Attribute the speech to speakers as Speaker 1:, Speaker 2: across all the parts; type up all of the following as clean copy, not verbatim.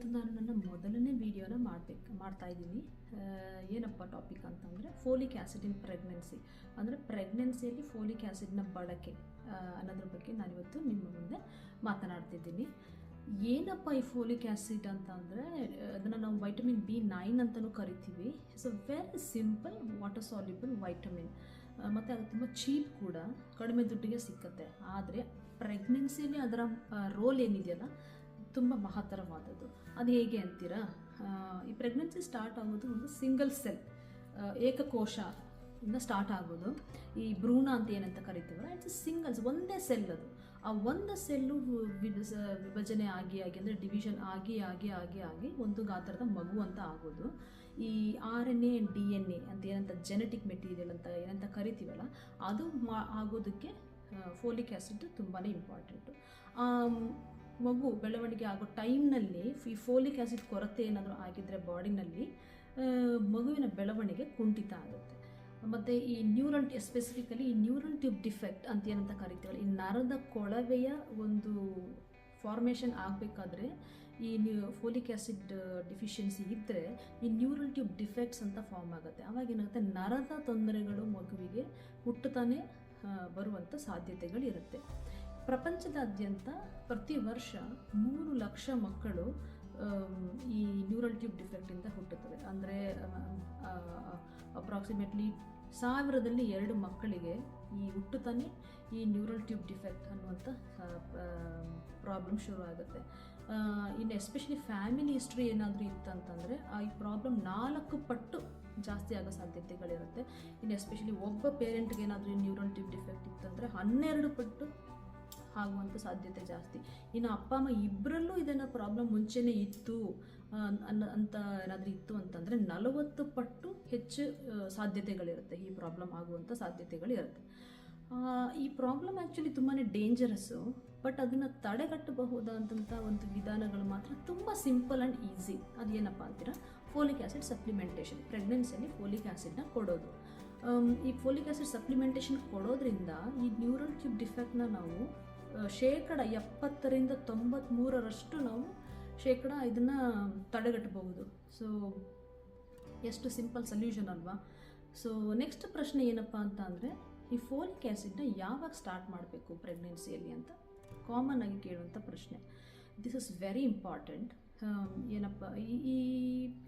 Speaker 1: ಇವತ್ತು ನಾನು ನನ್ನ ಮೊದಲನೇ ವಿಡಿಯೋನ ಮಾಡ್ತಾ ಇದ್ದೀನಿ. ಏನಪ್ಪ ಟಾಪಿಕ್ ಅಂತಂದರೆ ಫೋಲಿಕ್ ಆ್ಯಸಿಡ್ ಇನ್ ಪ್ರೆಗ್ನೆನ್ಸಿ, ಅಂದರೆ ಪ್ರೆಗ್ನೆನ್ಸಿಯಲ್ಲಿ ಫೋಲಿಕ್ ಆ್ಯಸಿಡ್ನ ಬಳಕೆ ಅನ್ನೋದ್ರ ಬಗ್ಗೆ ನಾನಿವತ್ತು ನಿಮ್ಮ ಮುಂದೆ ಮಾತನಾಡ್ತಿದ್ದೀನಿ. ಏನಪ್ಪ ಈ ಫೋಲಿಕ್ ಆ್ಯಸಿಡ್ ಅಂತ ಅಂದರೆ ಅದನ್ನು ನಾವು ವೈಟಮಿನ್ B9 ಅಂತಲೂ ಕರಿತೀವಿ. It's a very simple water soluble vitamin, ಮತ್ತು ಅದು ತುಂಬ ಚೀಪ್ ಕೂಡ, ಕಡಿಮೆ ದುಡ್ಡಿಗೆ ಸಿಕ್ಕತ್ತೆ. ಆದರೆ ಪ್ರೆಗ್ನೆನ್ಸಿಯಲ್ಲಿ ಅದರ ರೋಲ್ ಏನಿದೆಯಲ್ಲ ತುಂಬ ಮಹತ್ತರವಾದದ್ದು. ಅದು ಹೇಗೆ ಅಂತೀರಾ? ಈ ಪ್ರೆಗ್ನೆನ್ಸಿ ಸ್ಟಾರ್ಟ್ ಆಗೋದು ಒಂದು ಸಿಂಗಲ್ ಸೆಲ್, ಏಕಕೋಶ ಇಂದ ಸ್ಟಾರ್ಟ್ ಆಗೋದು. ಈ ಭ್ರೂಣ ಅಂತ ಏನಂತ ಕರಿತೀವಲ್ಲ, ಇಟ್ಸ್ ಸಿಂಗಲ್ಸ್, ಒಂದೇ ಸೆಲ್. ಅದು ಆ ಒಂದು ಸೆಲ್ಲು ವಿಭಜನೆ ಆಗಿ ಅಂದರೆ ಡಿವಿಷನ್ ಆಗಿ ಒಂದು ಗಾತ್ರದ ಮಗು ಅಂತ ಆಗೋದು. ಈ RNA ಆ್ಯಂಡ್ DNA ಅಂತ ಏನಂತ ಜೆನೆಟಿಕ್ ಮೆಟೀರಿಯಲ್ ಅಂತ ಏನಂತ ಕರಿತೀವಲ್ಲ, ಅದು ಆಗೋದಕ್ಕೆ ಫೋಲಿಕ್ ಆ್ಯಸಿಡ್ ತುಂಬಾ ಇಂಪಾರ್ಟೆಂಟು. ಮಗು ಬೆಳವಣಿಗೆ ಆಗೋ ಟೈಮ್ನಲ್ಲಿ ಈ ಫೋಲಿಕ್ ಆ್ಯಸಿಡ್ ಕೊರತೆ ಏನಾದರೂ ಆಗಿದ್ದರೆ ಬಾಡಿನಲ್ಲಿ ಮಗುವಿನ ಬೆಳವಣಿಗೆ ಕುಂಠಿತ ಆಗುತ್ತೆ. ಮತ್ತು ಈ ನ್ಯೂರಲ್, ಎಸ್ಪೆಸಿಫಿಕಲಿ ಈ ನ್ಯೂರಲ್ ಟ್ಯೂಬ್ ಡಿಫೆಕ್ಟ್ ಅಂತ ಏನಂತ ಕರಿತೀವಲ್ಲ, ಈ ನರದ ಕೊಳವೆಯ ಒಂದು ಫಾರ್ಮೇಷನ್ ಆಗಬೇಕಾದ್ರೆ ಈ ಫೋಲಿಕ್ ಆ್ಯಸಿಡ್ ಡಿಫಿಷಿಯನ್ಸಿ ಇದ್ದರೆ ಈ ನ್ಯೂರಲ್ ಟ್ಯೂಬ್ ಡಿಫೆಕ್ಟ್ಸ್ ಅಂತ ಫಾರ್ಮ್ ಆಗುತ್ತೆ. ಆವಾಗ ಏನಾಗುತ್ತೆ, ನರದ ತೊಂದರೆಗಳು ಮಗುವಿಗೆ ಹುಟ್ಟುತ್ತಾನೆ ಬರುವಂಥ ಸಾಧ್ಯತೆಗಳಿರುತ್ತೆ. ಪ್ರಪಂಚದಾದ್ಯಂತ ಪ್ರತಿ ವರ್ಷ 3 ಲಕ್ಷ ಮಕ್ಕಳು ಈ ನ್ಯೂರಲ್ ಟ್ಯೂಬ್ ಡಿಫೆಕ್ಟಿಂದ ಹುಟ್ಟುತ್ತವೆ. ಅಂದರೆ ಅಪ್ರಾಕ್ಸಿಮೇಟ್ಲಿ 1000ರಲ್ಲಿ 2 ಮಕ್ಕಳಿಗೆ ಈ ಹುಟ್ಟುತ್ತಾನೆ ಈ ನ್ಯೂರಲ್ ಟ್ಯೂಬ್ ಡಿಫೆಕ್ಟ್ ಅನ್ನುವಂಥ ಪ್ರಾಬ್ಲಮ್ ಶುರು ಆಗುತ್ತೆ. ಇನ್ನು ಎಸ್ಪೆಷಲಿ ಫ್ಯಾಮಿಲಿ ಹಿಸ್ಟ್ರಿ ಏನಾದರೂ ಇತ್ತಂತಂದರೆ ಈ ಪ್ರಾಬ್ಲಮ್ 4 ಪಟ್ಟು ಜಾಸ್ತಿ ಆಗೋ ಸಾಧ್ಯತೆಗಳಿರುತ್ತೆ. ಇನ್ನು ಎಸ್ಪೆಷಲಿ ಒಬ್ಬ ಪೇರೆಂಟ್ಗೆ ಏನಾದರೂ ನ್ಯೂರಲ್ ಟ್ಯೂಬ್ ಡಿಫೆಕ್ಟ್ ಇತ್ತಂದರೆ 12 ಪಟ್ಟು ಆಗುವಂಥ ಸಾಧ್ಯತೆ ಜಾಸ್ತಿ. ಇನ್ನು ಅಪ್ಪ ಅಮ್ಮ ಇಬ್ಬರಲ್ಲೂ ಇದನ್ನು ಪ್ರಾಬ್ಲಮ್ ಮುಂಚೆನೇ ಇತ್ತು ಅಂತ ಏನಾದರೂ ಇತ್ತು ಅಂತಂದರೆ 40 ಪಟ್ಟು ಹೆಚ್ಚು ಸಾಧ್ಯತೆಗಳಿರುತ್ತೆ, ಈ ಪ್ರಾಬ್ಲಮ್ ಆಗುವಂಥ ಸಾಧ್ಯತೆಗಳಿರುತ್ತೆ. ಈ ಪ್ರಾಬ್ಲಮ್ ಆ್ಯಕ್ಚುಲಿ ತುಂಬಾ ಡೇಂಜರಸ್ಸು, ಬಟ್ ಅದನ್ನು ತಡೆಗಟ್ಟಬಹುದಾದಂಥ ಒಂದು ವಿಧಾನಗಳು ಮಾತ್ರ ತುಂಬ ಸಿಂಪಲ್ ಆ್ಯಂಡ್ ಈಸಿ. ಅದೇನಪ್ಪ ಅಂತೀರಾ? Folic acid supplementation. ಪ್ರೆಗ್ನೆನ್ಸಿಯಲ್ಲಿ ಫೋಲಿಕ್ ಆ್ಯಸಿಡ್ನ ಕೊಡೋದು. ಈ ಫೋಲಿಕ್ ಆ್ಯಸಿಡ್ ಸಪ್ಲಿಮೆಂಟೇಷನ್ ಕೊಡೋದ್ರಿಂದ ಈ ನ್ಯೂರಲ್ ಟ್ಯೂಬ್ ಡಿಫೆಕ್ಟ್ನ ನಾವು 70% 93% ನಾವು ಇದನ್ನು ತಡೆಗಟ್ಟಬಹುದು. ಸೊ ಎಷ್ಟು ಸಿಂಪಲ್ ಸೊಲ್ಯೂಷನ್ ಅಲ್ವಾ? ಸೊ ನೆಕ್ಸ್ಟ್ ಪ್ರಶ್ನೆ ಏನಪ್ಪ ಅಂತ ಅಂದರೆ, ಈ ಫೋಲಿಕ್ ಆ್ಯಸಿಡ್ನ ಯಾವಾಗ ಸ್ಟಾರ್ಟ್ ಮಾಡಬೇಕು ಪ್ರೆಗ್ನೆನ್ಸಿಯಲ್ಲಿ ಅಂತ ಕಾಮನ್ ಆಗಿ ಕೇಳುವಂಥ ಪ್ರಶ್ನೆ. This is very important. ಏನಪ್ಪ,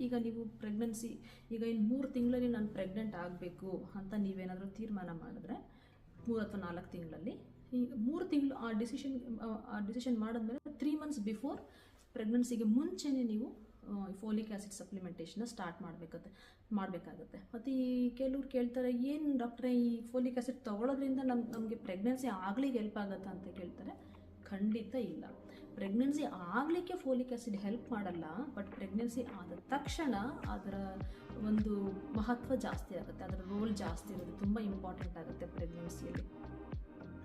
Speaker 1: ಈಗ ನೀವು ಪ್ರೆಗ್ನೆನ್ಸಿ, ಈಗ ಇನ್ನು 3 ತಿಂಗಳಲ್ಲಿ ನಾನು ಪ್ರೆಗ್ನೆಂಟ್ ಆಗಬೇಕು ಅಂತ ನೀವೇನಾದರೂ ತೀರ್ಮಾನ ಮಾಡಿದ್ರೆ 3 ಅಥವಾ 4 ತಿಂಗಳಲ್ಲಿ, ಈ 3 ತಿಂಗಳು ಆ ಡಿಸಿಷನ್ ಮಾಡಿದ್ಮೇಲೆ 3 ಮಂತ್ಸ್ ಬಿಫೋರ್ ಪ್ರೆಗ್ನೆನ್ಸಿಗೆ ಮುಂಚೆನೇ ನೀವು ಫೋಲಿಕ್ ಆ್ಯಸಿಡ್ ಸಪ್ಲಿಮೆಂಟೇಷನ್ನ ಸ್ಟಾರ್ಟ್ ಮಾಡಬೇಕಾಗುತ್ತೆ. ಮತ್ತು ಈ ಕೆಲವ್ರು ಕೇಳ್ತಾರೆ, ಏನು ಡಾಕ್ಟ್ರೇ ಈ ಫೋಲಿಕ್ ಆ್ಯಸಿಡ್ ತೊಗೊಳೋದ್ರಿಂದ ನಮಗೆ ಪ್ರೆಗ್ನೆನ್ಸಿ ಆಗ್ಲಿಕ್ಕೆ ಹೆಲ್ಪ್ ಆಗುತ್ತಾ ಅಂತ ಕೇಳ್ತಾರೆ. ಖಂಡಿತ ಇಲ್ಲ. ಪ್ರೆಗ್ನೆನ್ಸಿ ಆಗಲಿಕ್ಕೆ ಫೋಲಿಕ್ ಆ್ಯಸಿಡ್ ಹೆಲ್ಪ್ ಮಾಡಲ್ಲ, ಬಟ್ ಪ್ರೆಗ್ನೆನ್ಸಿ ಆದ ತಕ್ಷಣ ಅದರ ಒಂದು ಮಹತ್ವ ಜಾಸ್ತಿ ಆಗುತ್ತೆ, ಅದರ ರೋಲ್ ಜಾಸ್ತಿ ಇರುತ್ತೆ, ತುಂಬ ಇಂಪಾರ್ಟೆಂಟ್ ಆಗುತ್ತೆ ಪ್ರೆಗ್ನೆನ್ಸಿಯಲ್ಲಿ.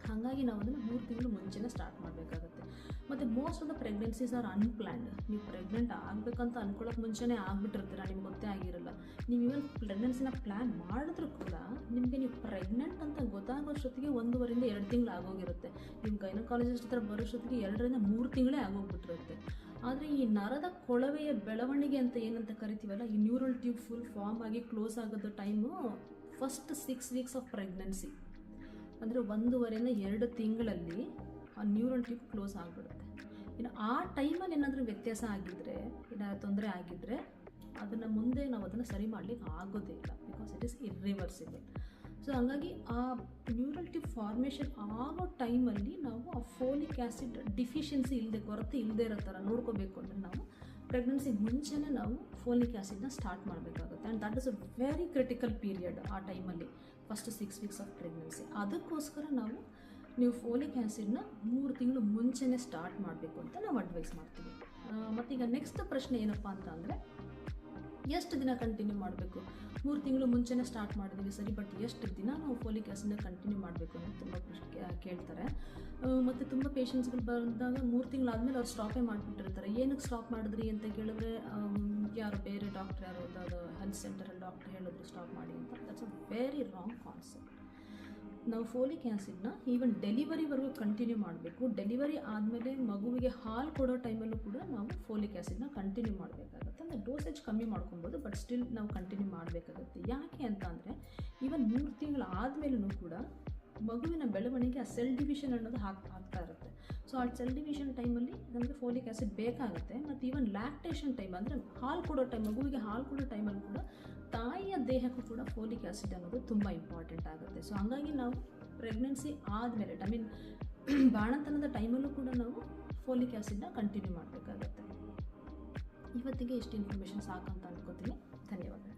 Speaker 1: ಹಾಗಾಗಿ ನಾವು ಅದನ್ನು 3 ತಿಂಗಳು ಮುಂಚೆನೇ ಸ್ಟಾರ್ಟ್ ಮಾಡಬೇಕಾಗುತ್ತೆ. ಮತ್ತು most of the pregnancies are unplanned. ನೀವು ಪ್ರೆಗ್ನೆಂಟ್ ಆಗಬೇಕಂತ ಅಂದ್ಕೊಳ್ಳೋಕೆ ಮುಂಚೆನೇ ಆಗಿಬಿಟ್ಟಿರ್ತೀರ, ನಿಮ್ಗೆ ಗೊತ್ತೇ ಆಗಿರಲ್ಲ. ನೀವು ಇವನ್ ಪ್ರೆಗ್ನೆನ್ಸಿನ ಪ್ಲ್ಯಾನ್ ಮಾಡಿದ್ರೂ ಕೂಡ ನಿಮಗೆ ನೀವು ಪ್ರೆಗ್ನೆಂಟ್ ಅಂತ ಗೊತ್ತಾಗೋಷ್ಟೊತ್ತಿಗೆ 1.5 2 ತಿಂಗಳು ಆಗೋಗಿರುತ್ತೆ. ನಿಮ್ಮ ಗೈನಕಾಲಜಿಸ್ಟ್ ಹತ್ರ ಬರೋಷ್ಟೊತ್ತಿಗೆ 2 ರಿಂದ 3 ತಿಂಗಳೇ ಆಗೋಗ್ಬಿಟ್ಟಿರುತ್ತೆ. ಆದರೆ ಈ ನರದ ಕೊಳವೆಯ ಬೆಳವಣಿಗೆ ಅಂತ ಏನಂತ ಕರಿತೀವಲ್ಲ, ಈ ನ್ಯೂರಲ್ ಟ್ಯೂಬ್ ಫುಲ್ ಫಾರ್ಮ್ ಆಗಿ ಕ್ಲೋಸ್ ಆಗೋದು time first 6 weeks of pregnancy. ಅಂದರೆ 1.5 ರಿಂದ 2 ತಿಂಗಳಲ್ಲಿ ಆ ನ್ಯೂರಲ್ ಟ್ಯೂಬ್ ಕ್ಲೋಸ್ ಆಗಿಬಿಡುತ್ತೆ. ಇನ್ನು ಆ ಟೈಮಲ್ಲಿ ಏನಾದರೂ ವ್ಯತ್ಯಾಸ ಆಗಿದ್ದರೆ, ಏನಾದರೂ ತೊಂದರೆ ಆಗಿದ್ದರೆ ಅದನ್ನು ಮುಂದೆ ನಾವು ಅದನ್ನು ಸರಿ ಮಾಡಲಿಕ್ಕೆ ಆಗೋದೇ ಇಲ್ಲ, because it is irreversible. So ಹಾಗಾಗಿ ಆ ನ್ಯೂರಲ್ ಟ್ಯೂಬ್ ಫಾರ್ಮೇಷನ್ ಆಗೋ ಟೈಮಲ್ಲಿ ನಾವು ಆ ಫೋಲಿಕ್ ಆ್ಯಸಿಡ್ ಡಿಫಿಷಿಯನ್ಸಿ ಕೊರತೆ ಇಲ್ಲದೆ ಇರೋ ಥರ ನೋಡ್ಕೋಬೇಕು ಅಂದರೆ ನಾವು ಪ್ರೆಗ್ನೆನ್ಸಿ ಮುಂಚೆನೇ ನಾವು ಫೋಲಿಕ್ ಆ್ಯಸಿಡ್ನ ಸ್ಟಾರ್ಟ್ ಮಾಡಬೇಕಾಗುತ್ತೆ. And that is a very critical period ಆ ಟೈಮಲ್ಲಿ, ಫಸ್ಟ್ 6 ವೀಕ್ಸ್ ಆಫ್ ಪ್ರೆಗ್ನೆನ್ಸಿ. ಅದಕ್ಕೋಸ್ಕರ ನೀವು ಫೋಲಿಕ್ ಆ್ಯಸಿಡ್ನ 3 ತಿಂಗಳು ಮುಂಚೆನೇ ಸ್ಟಾರ್ಟ್ ಮಾಡಬೇಕು ಅಂತ ನಾವು ಅಡ್ವೈಸ್ ಮಾಡ್ತೀವಿ. ಮತ್ತೀಗ ನೆಕ್ಸ್ಟ್ ಪ್ರಶ್ನೆ ಏನಪ್ಪ ಅಂತ ಅಂದರೆ, ಎಷ್ಟು ದಿನ ಕಂಟಿನ್ಯೂ ಮಾಡಬೇಕು? 3 ತಿಂಗಳು ಮುಂಚೆನೇ ಸ್ಟಾರ್ಟ್ ಮಾಡಿದ್ದೀವಿ ಸರಿ, ಬಟ್ ಎಷ್ಟು ದಿನ ನಾವು ಫೋಲಿಕ್ ಆ್ಯಸಿಡ್ನ ಕಂಟಿನ್ಯೂ ಮಾಡಬೇಕು ಅಂತ ತುಂಬ ಪ್ರಶ್ನೆ ಕೇಳ್ತಾರೆ. ಮತ್ತು ತುಂಬ ಪೇಷಂಟ್ಸ್ಗಳು ಬಂದಾಗ 3 ತಿಂಗಳಾದಮೇಲೆ ಅವ್ರು ಸ್ಟಾಪೇ ಮಾಡಿಬಿಟ್ಟಿರ್ತಾರೆ. ಏನಕ್ಕೆ ಸ್ಟಾಪ್ ಮಾಡಿದ್ರಿ ಅಂತ ಕೇಳಿದ್ರೆ, ಯಾರು ಬೇರೆ ಡಾಕ್ಟ್ರ್ ಯಾರು ಅದು ಹೆಲ್ತ್ ಸೆಂಟರಲ್ಲಿ ಡಾಕ್ಟ್ರ್ ಹೇಳಿದ್ರು ಸ್ಟಾಪ್ ಮಾಡಿ ಅಂತ. That's a very wrong concept. ನಾವು ಫೋಲಿಕ್ ಆ್ಯಸಿಡ್ನ ಈವನ್ ಡೆಲಿವರಿವರೆಗೂ ಕಂಟಿನ್ಯೂ ಮಾಡಬೇಕು. ಡೆಲಿವರಿ ಆದಮೇಲೆ ಮಗುವಿಗೆ ಹಾಲು ಕೊಡೋ ಟೈಮಲ್ಲೂ ಕೂಡ ನಾವು ಫೋಲಿಕ್ ಆ್ಯಸಿಡ್ನ ಕಂಟಿನ್ಯೂ ಮಾಡಬೇಕಾಗುತ್ತೆ. ಅಂದರೆ ಡೋಸೇಜ್ ಕಮ್ಮಿ ಮಾಡ್ಕೊಬೋದು, ಬಟ್ ಸ್ಟಿಲ್ ನಾವು ಕಂಟಿನ್ಯೂ ಮಾಡಬೇಕಾಗುತ್ತೆ. ಯಾಕೆ ಅಂತ ಅಂದರೆ ಈವನ್ 3 ತಿಂಗಳು ಆದಮೇಲೂ ಕೂಡ ಮಗುವಿನ ಬೆಳವಣಿಗೆ ಆ ಸೆಲ್ ಡಿವಿಷನ್ ಅನ್ನೋದು ಆಗ್ತಾ ಇರುತ್ತೆ. ಸೊ ಆ ಸೆಲ್ ಡಿವಿಷನ್ ಟೈಮಲ್ಲಿ ನಮಗೆ ಫೋಲಿಕ್ ಆ್ಯಸಿಡ್ ಬೇಕಾಗುತ್ತೆ. ಮತ್ತು ಈವನ್ ಲ್ಯಾಕ್ಟೇಷನ್ ಟೈಮ್ ಅಂದರೆ ಹಾಲು ಕೊಡೋ ಟೈಮ್, ಮಗುವಿಗೆ ಹಾಲು ಕೊಡೋ ಟೈಮಲ್ಲಿ ಕೂಡ ತಾಯಿಯ ದೇಹಕ್ಕೂ ಕೂಡ ಫೋಲಿಕ್ ಆ್ಯಸಿಡ್ ಅನ್ನೋದು ತುಂಬ ಇಂಪಾರ್ಟೆಂಟ್ ಆಗುತ್ತೆ. ಸೊ ಹಾಗಾಗಿ ನಾವು ಪ್ರೆಗ್ನೆನ್ಸಿ ಆದಮೇಲೆ ಬಾಣಂತನದ ಟೈಮಲ್ಲೂ ಕೂಡ ನಾವು ಫೋಲಿಕ್ ಆ್ಯಸಿಡ್ನ ಕಂಟಿನ್ಯೂ ಮಾಡಬೇಕಾಗುತ್ತೆ. ಇವತ್ತಿಗೆ ಇಷ್ಟು ಇನ್ಫಾರ್ಮೇಷನ್ ಸಾಕಂತ ಅನ್ಕೋತೀನಿ. ಧನ್ಯವಾದ.